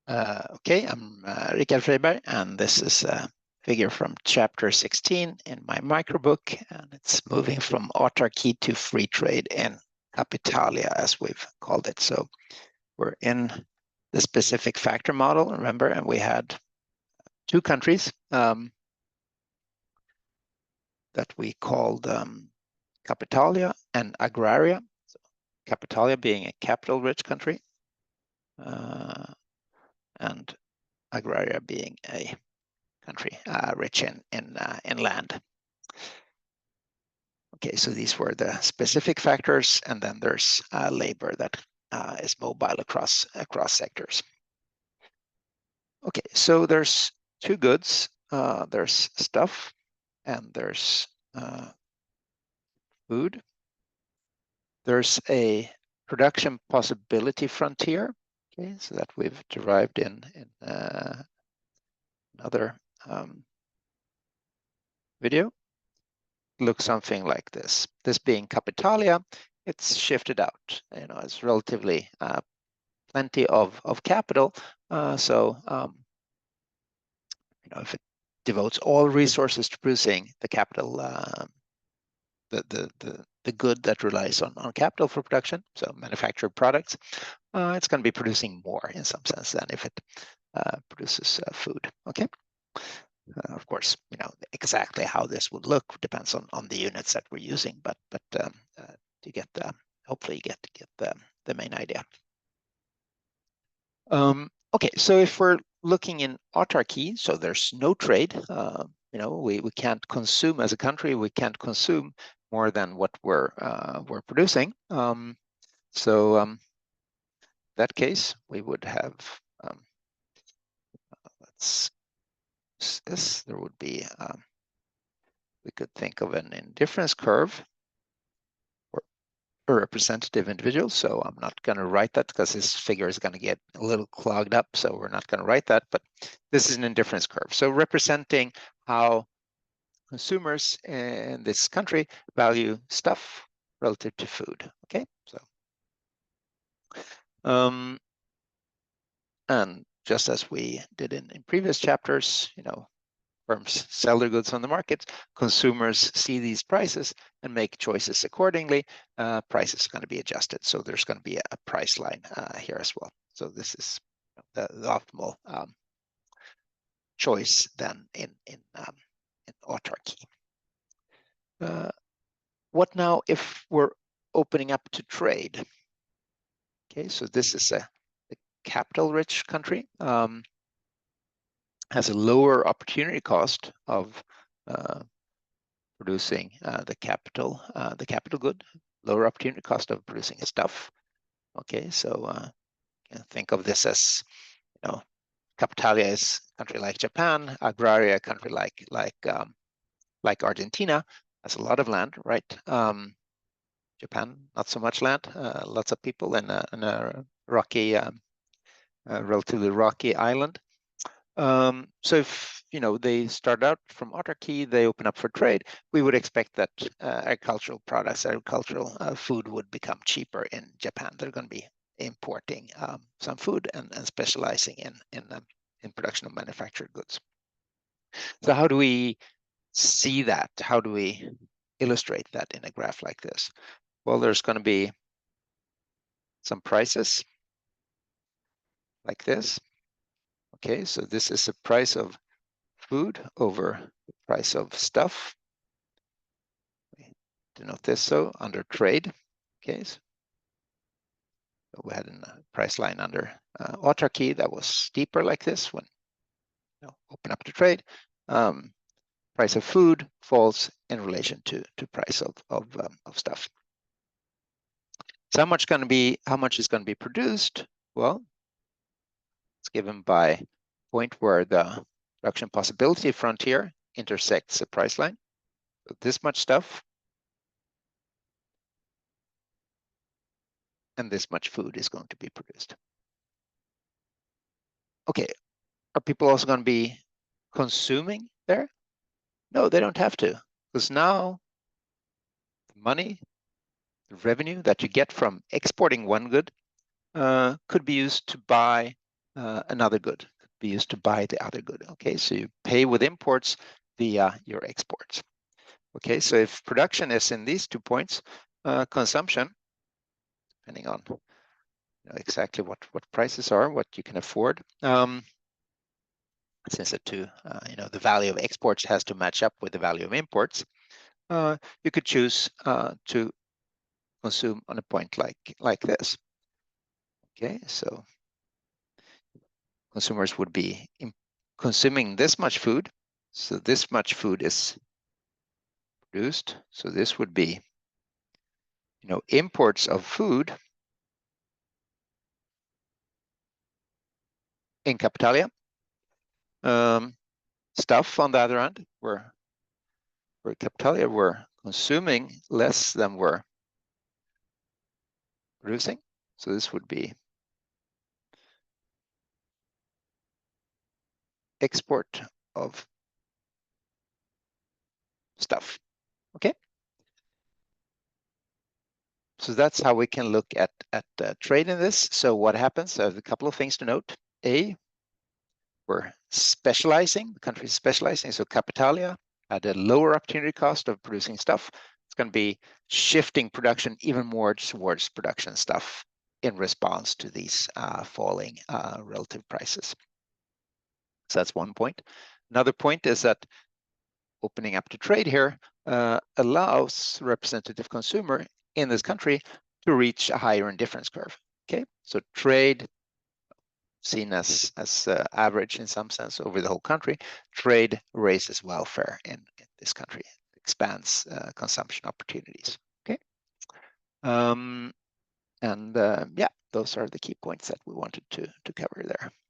Okay, I'm Rikard Freiberg, and this is a figure from chapter 16 in my microbook, and it's moving from autarky to free trade in Capitalia, as we've called it. So we're in the specific factor model, remember, and we had two countries that we called Capitalia and Agraria. So Capitalia being a capital-rich country, and Agraria being a country rich in land. Okay, so these were the specific factors, and then there's labor that is mobile across sectors. Okay, so there's two goods. There's stuff, and there's food. There's a production possibility frontier. Okay, so that we've derived in another video. Looks something like this. This being Capitalia, it's shifted out. You know, it's relatively plenty of capital. So you know, if it devotes all resources to producing the capital, the good that relies on capital for production, so manufactured products, it's going to be producing more in some sense than if it produces food. Okay. Of course, you know, exactly how this would look depends on the units that we're using, but to get hopefully you get the main idea. Okay, so if we're looking in autarky, so there's no trade. You know, we can't consume as a country. We can't consume more than what we're producing. So in that case, we would have let's this. There would be we could think of an indifference curve or a representative individual. So I'm not going to write that because this figure is going to get a little clogged up. So we're not going to write that, but this is an indifference curve. So representing how consumers in this country value stuff relative to food. Okay, so and just as we did in previous chapters, you know, firms sell their goods on the market, consumers see these prices and make choices accordingly. Prices are going to be adjusted, so there's going to be a price line here as well. So this is the optimal choice then in autarky. What now if we're opening up to trade? Okay, so this is a capital-rich country. Has a lower opportunity cost of producing the capital good, lower opportunity cost of producing stuff. Okay, so you can think of this as, you know, Capitalia is a country like Japan, Agraria a country like Argentina, has a lot of land, right? Japan, not so much land, lots of people in a rocky, relatively rocky island. So if, you know, they start out from autarky, they open up for trade, we would expect that agricultural products, agricultural food would become cheaper in Japan. They're going to be importing some food and specializing in production of manufactured goods. So how do we see that? How do we illustrate that in a graph like this? Well, there's going to be some prices like this. Okay, so this is the price of food over the price of stuff. We denote this so under trade. Okay, so we had a price line under autarky that was steeper like this when, you know, open up to trade. Price of food falls in relation to price of stuff. So how much is going to be produced? Well, it's given by point where the production possibility frontier intersects the price line. So this much stuff and this much food is going to be produced. Okay, are people also going to be consuming there? No, they don't have to, because now the money, the revenue that you get from exporting one good could be used to buy another good, could be used to buy the other good. Okay, so you pay with imports via your exports. Okay, so if production is in these 2 points, consumption, depending on exactly what prices are, what you can afford. Since the value of exports has to match up with the value of imports, you could choose to consume on a point like this. Okay, so consumers would be consuming this much food. So this much food is produced. So this would be, imports of food in Capitalia. Stuff on the other end, where Capitalia were consuming less than we're producing. So this would be export of stuff. Okay. So that's how we can look at trade in this. So what happens? There's a couple of things to note. A, we're specializing, the country is specializing. So Capitalia had a lower opportunity cost of producing stuff. It's going to be shifting production even more towards production stuff in response to these falling relative prices. So that's one point. Another point is that opening up to trade here allows representative consumer in this country to reach a higher indifference curve. Okay, so trade seen as average in some sense over the whole country, trade raises welfare in this country, expands consumption opportunities. Okay, yeah, those are the key points that we wanted to cover there.